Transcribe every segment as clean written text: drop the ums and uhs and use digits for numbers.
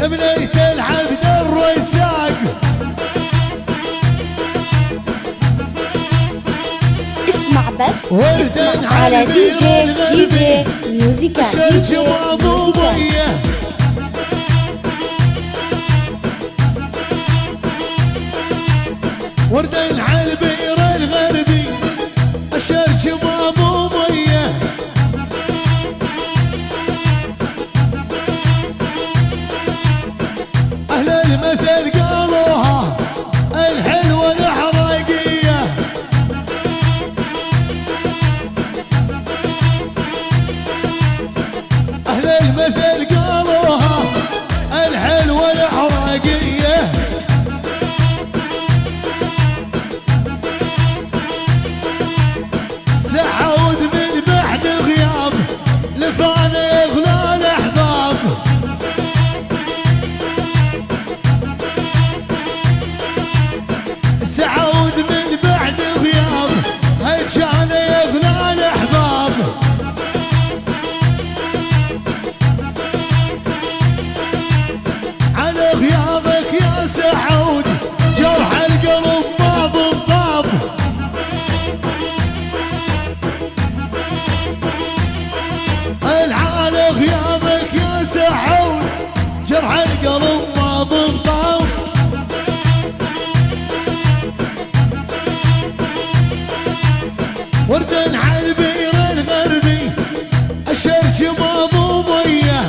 بنيت العبد الرزاق. اسمع بس، اسمع على دي جي ميوزيكال. الشرج مضوبية وردين على البئر الغربي، الشرج مضوبية أهل المثل قالوها الحلوة الحراقية. أهل المثل قالوها الحلوة الحراقية. سعود من بعد غياب لفان يغلى الأحباب. سعود من بعد غياب كان يغلى الأحباب. على غيابك يا سعود جرح القلب ما ضباب. على غيابك يا سعود جرح القلب ما ضباب. وردن على البئر الغربي الشرج مضوبية.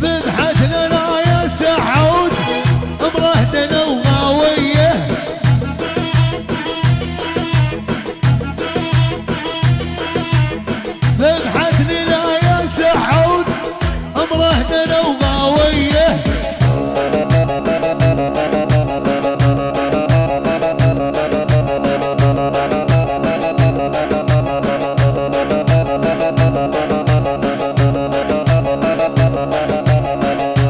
ذبحتنا لا يا سعود امرهتنا وغاوية. ذبحتني لا يا سعود امرهتنا وغاوية.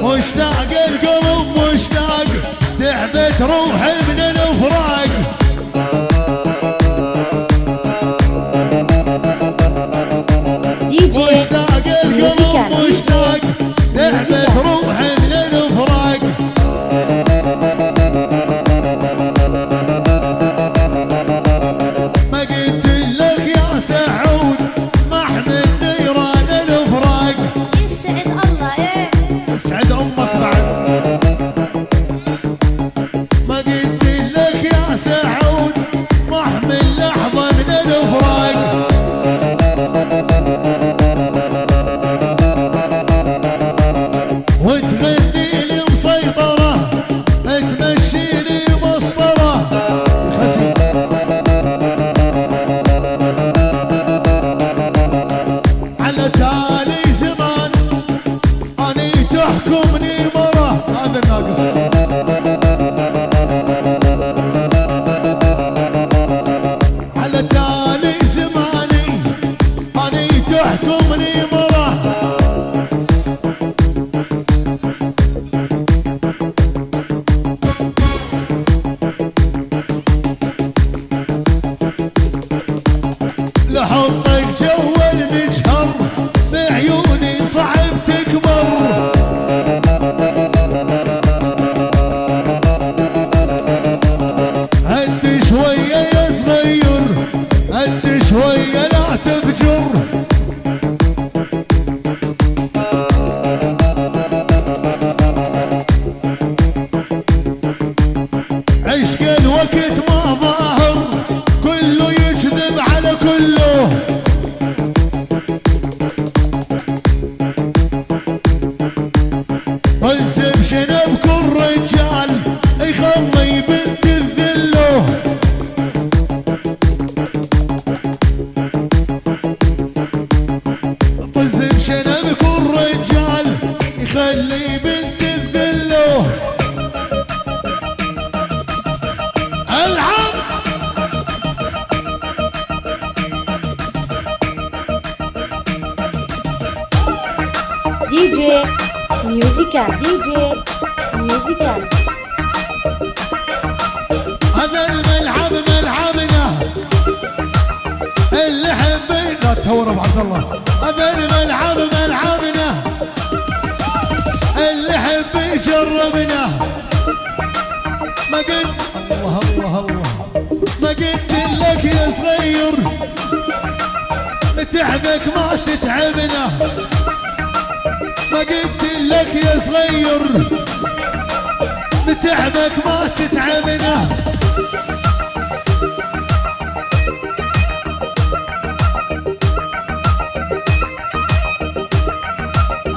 مشتاق القلب مشتاق تعبت روحي من الافراق. مشتاق القلب مشتاق تعبت روحي من الافراق. ما قلت لك يا سعود ما احمل نيران الافراق. يسعد الله ايه اسعد امك بعد. ما قلت لك يا سعود ما احمل لحظه من الافراق. وتغني لي مسيطره تمشي لي مسطره. على تالي زمان اني تحكمني مره. هذا الناقص. على تالي زماني اني تحكمني مره. لحطك جو المجهر بعيوني صعب تكبر. هد شوية يا صغير هد شوية لا تفجر. عشق الوقت ما ظاهر كله يكذب على كله. والزب شنب كل رجال يخلي بنت الذله. والزب شنب كل رجال يخلي بنت الذله. العب دي جي ميوزيكال. هذا الملعب ملعبنا اللي حبينا تهور ابو عبد الله. هذا الملعب ملعبنا اللي حب يجربنا. ما قلت الله الله الله، ما قلت لك يا صغير تعبك ما تتعبنا. ما قلت لك يا صغير تعبك ما تتعبنا.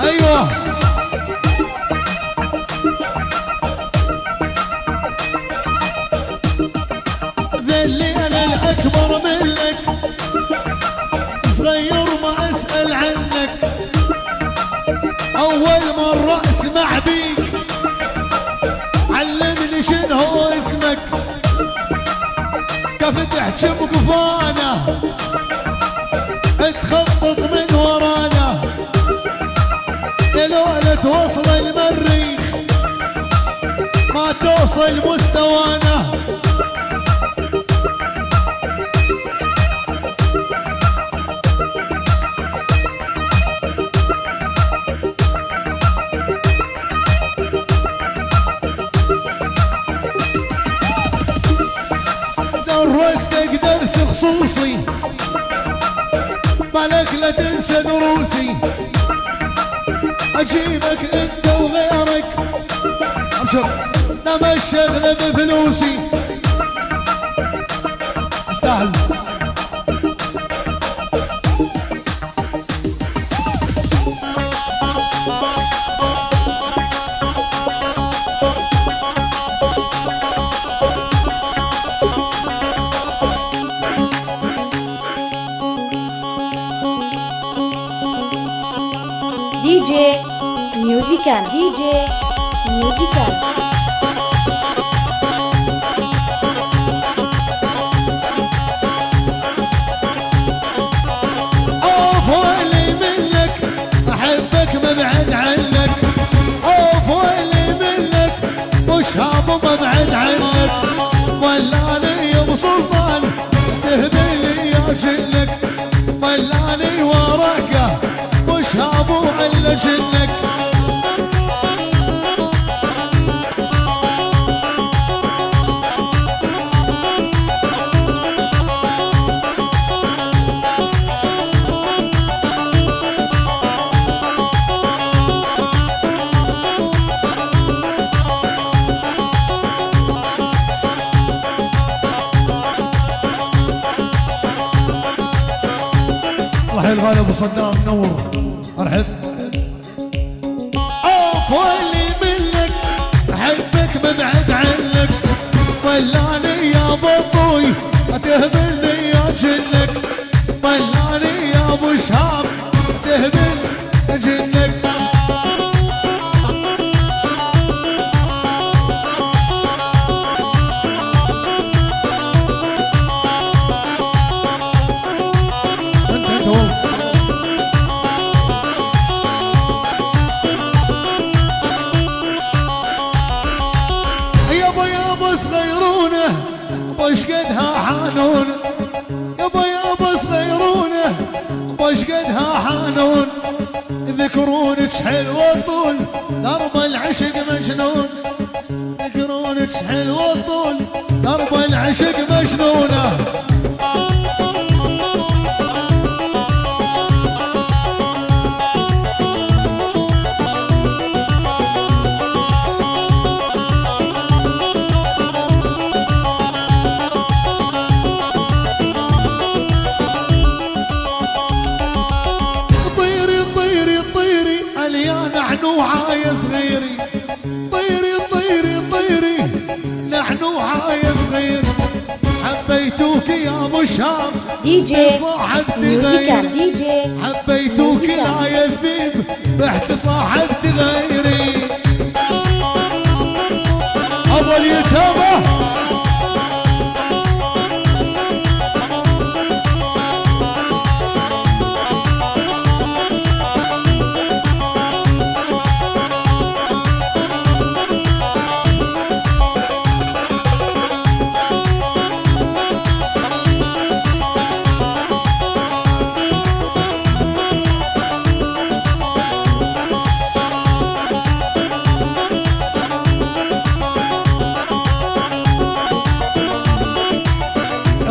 ايوه ذلي انا الاكبر منك، صغير ما اسال عنك. اول مره اسمع بيك علمني شنو اسمك. كيف تحكي بقفانا تخطط من ورانا. يا لولا توصل المريخ ما توصل مستوانا. درستك درس خصوصي بالك لا تنسى دروسي. اجيبك انت وغيرك ابشر لما الشغله بفلوسي. استاهل DJ Musical. DJ Musical. ويلي منك احبك ما بعد عنك. ويلي منك وشهاب ما بعد عنك. ضلاني يا ابو سلطان تهبلي يا جنك. ضلاني وراك وشهاب على جنك. الله الغالي ابو صدام منور ارحب. ويلي منك احبك ما بعد عنك. طلعني يا بطوي تهبلني يا جنك. طلعني يا ابو شهاب تهبل جنك. صغيرونه باش قدها حانون. يابا يابا صغيرونه باش قدها حانون. ذكرونك حلوة طول درب العشق مجنون. ذكرونك حلوة طول درب العشق مجنونة. نحنوعة يا صغيري طيري طيري طيري. نحنوعة يا صغيري حبيتوك يا ابو شام DJ صاحبتي Musical. غيري. DJ حبيتوك Musical. لا يا الذيب رحت صاحبتي غيري. ابو اليتامى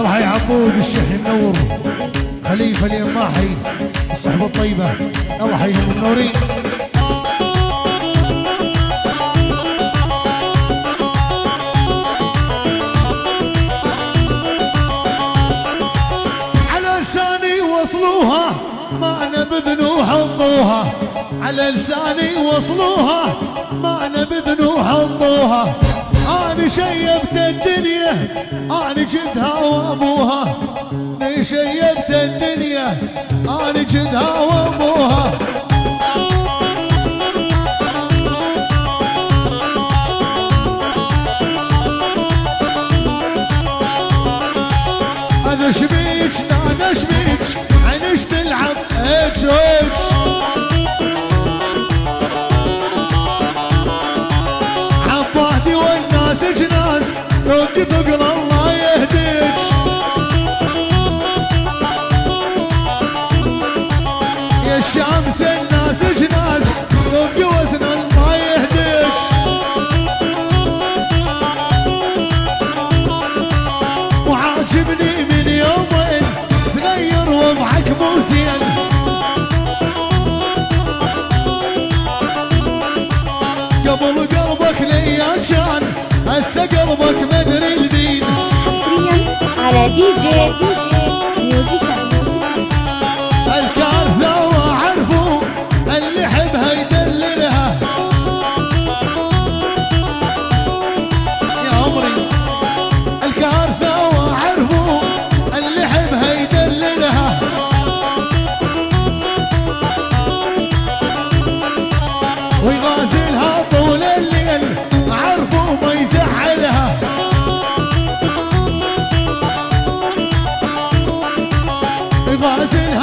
يلا حي عبود الشيخ منور خليفه اليماحي الصحبه الطيبه يلا حيهم منورين. على لساني وصلوها ما نبذن وحطوها، على لساني وصلوها ما نبذن وحطوها. أنا شيبت الدنيا أنا جدها وأبوها، شيبت الدنيا أنا جدها وأبوها. أدش بيج أدش بيج عنش تلعب هيج هيج. عبادي والناس جناس ثق ثقل الله يهديك. يا الشمس الناس جناس ثق وزن الله يهديك. وعاجبني من يومين تغير وضعك مو زين. قبل قلبك ليا كان هسه قلبك مدري لمين. حصريا على دي جي ميوزيكال. الكارثة وعرفوا اللي حبها يدللها. يا عمري الكارثة وعرفوا اللي حبها يدللها. ويغازلها طول الليل عرفوا ما يزعلها. يغازلها